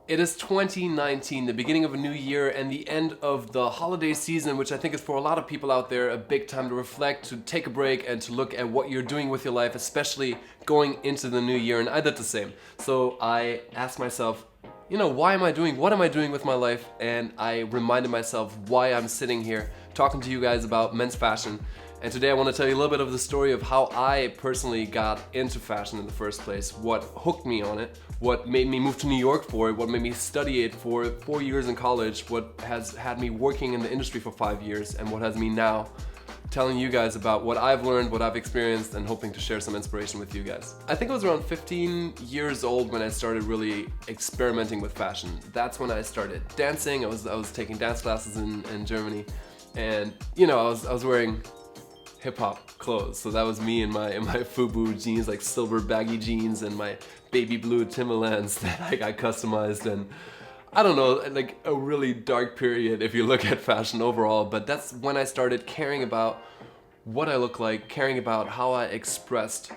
It is 2019, the beginning of a new year and the end of the holiday season, which I think is for a lot of people out there a big time to reflect, to take a break and to look at what you're doing with your life, especially going into the new year. And I did the same. So I asked myself, what am I doing with my life? And I reminded myself why I'm sitting here talking to you guys about men's fashion. And today I want to tell you a little bit of the story of how I personally got into fashion in the first place, what hooked me on it, what made me move to New York for it, what made me study it for 4 years in college, what has had me working in the industry for 5 years, and what has me now telling you guys about what I've learned, what I've experienced, and hoping to share some inspiration with you guys. I think I was around 15 years old when I started really experimenting with fashion. That's when I started dancing. I was taking dance classes in Germany, and I was wearing hip-hop clothes. So that was me in my FUBU jeans, like silver baggy jeans, and my baby blue Timberlands that I got customized. And I don't know, like a really dark period if you look at fashion overall, but that's when I started caring about what I look like, caring about how I expressed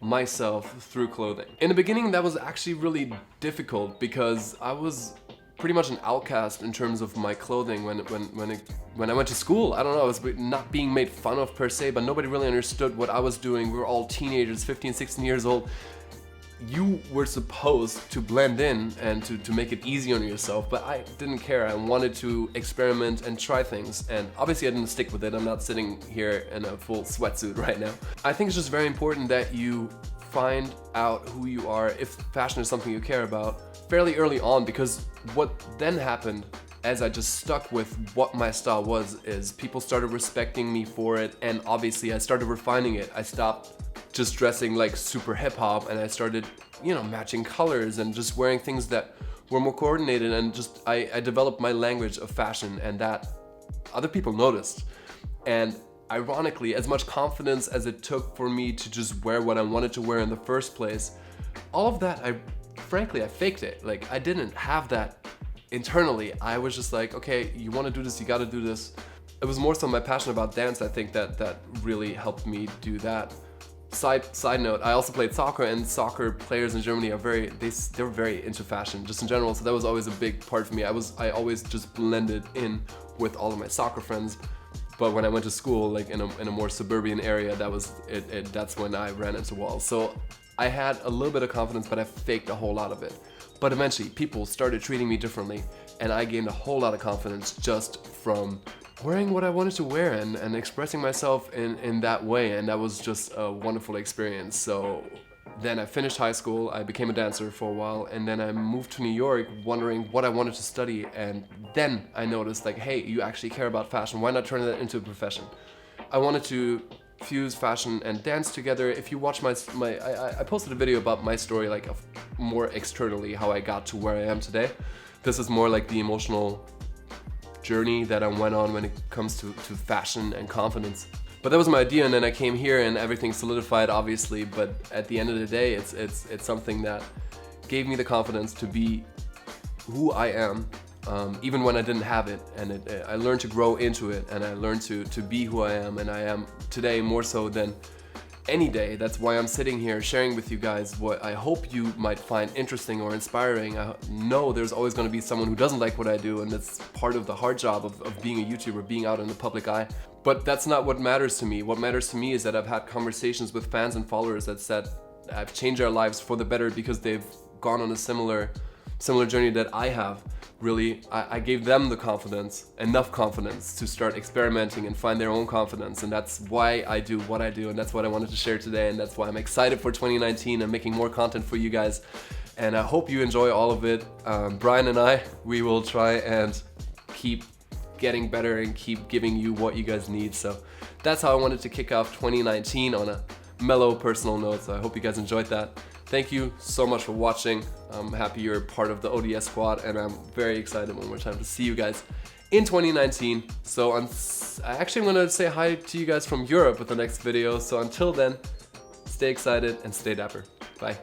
myself through clothing. In the beginning, that was actually really difficult because I was pretty much an outcast in terms of my clothing when I went to school. I don't know, I was not being made fun of per se, but nobody really understood what I was doing. We were all teenagers, 15, 16 years old. You were supposed to blend in and to make it easy on yourself, but I didn't care. I wanted to experiment and try things, and obviously I didn't stick with it. I'm not sitting here in a full sweatsuit right now. I think it's just very important that you find out who you are, if fashion is something you care about, fairly early on, because what then happened as I just stuck with what my style was is people started respecting me for it, and obviously I started refining it. I stopped just dressing like super hip-hop and I started, matching colors and just wearing things that were more coordinated, and just I developed my language of fashion, and that other people noticed. And ironically, as much confidence as it took for me to just wear what I wanted to wear in the first place, all of that, frankly, I faked it. Like, I didn't have that internally. I was just like, okay, you want to do this, you got to do this. It was more so my passion about dance, I think, that really helped me do that. Side note, I also played soccer, and soccer players in Germany are they're very into fashion just in general, so that was always a big part for me. I always just blended in with all of my soccer friends. But when I went to school, like in a more suburban area, that's when I ran into walls. So I had a little bit of confidence, but I faked a whole lot of it. But eventually, people started treating me differently, and I gained a whole lot of confidence just from wearing what I wanted to wear and expressing myself in that way, and that was just a wonderful experience. So then I finished high school, I became a dancer for a while, and then I moved to New York wondering what I wanted to study, and then I noticed, like, hey, you actually care about fashion, why not turn that into a profession? I wanted to fuse fashion and dance together. If you watch I posted a video about my story, like more externally, how I got to where I am today. This is more like the emotional journey that I went on when it comes to fashion and confidence. But that was my idea, and then I came here and everything solidified, obviously, but at the end of the day, it's something that gave me the confidence to be who I am, even when I didn't have it, and I learned to grow into it, and I learned to be who I am, and I am today more so than any day. That's why I'm sitting here sharing with you guys what I hope you might find interesting or inspiring. I know there's always going to be someone who doesn't like what I do, and that's part of the hard job of being a YouTuber, being out in the public eye. But that's not what matters to me. What matters to me is that I've had conversations with fans and followers that said I've changed their lives for the better because they've gone on a similar journey that I have. Really, I gave them the confidence, enough confidence to start experimenting and find their own confidence, and that's why I do what I do, and that's what I wanted to share today, and that's why I'm excited for 2019 and making more content for you guys, and I hope you enjoy all of it. Brian and we will try and keep getting better and keep giving you what you guys need. So that's how I wanted to kick off 2019 on a mellow personal note, so I hope you guys enjoyed that. Thank you so much for watching. I'm happy you're part of the ODS squad, and I'm very excited one more time to see you guys in 2019. So I actually want to say hi to you guys from Europe with the next video. So until then, stay excited and stay dapper. Bye.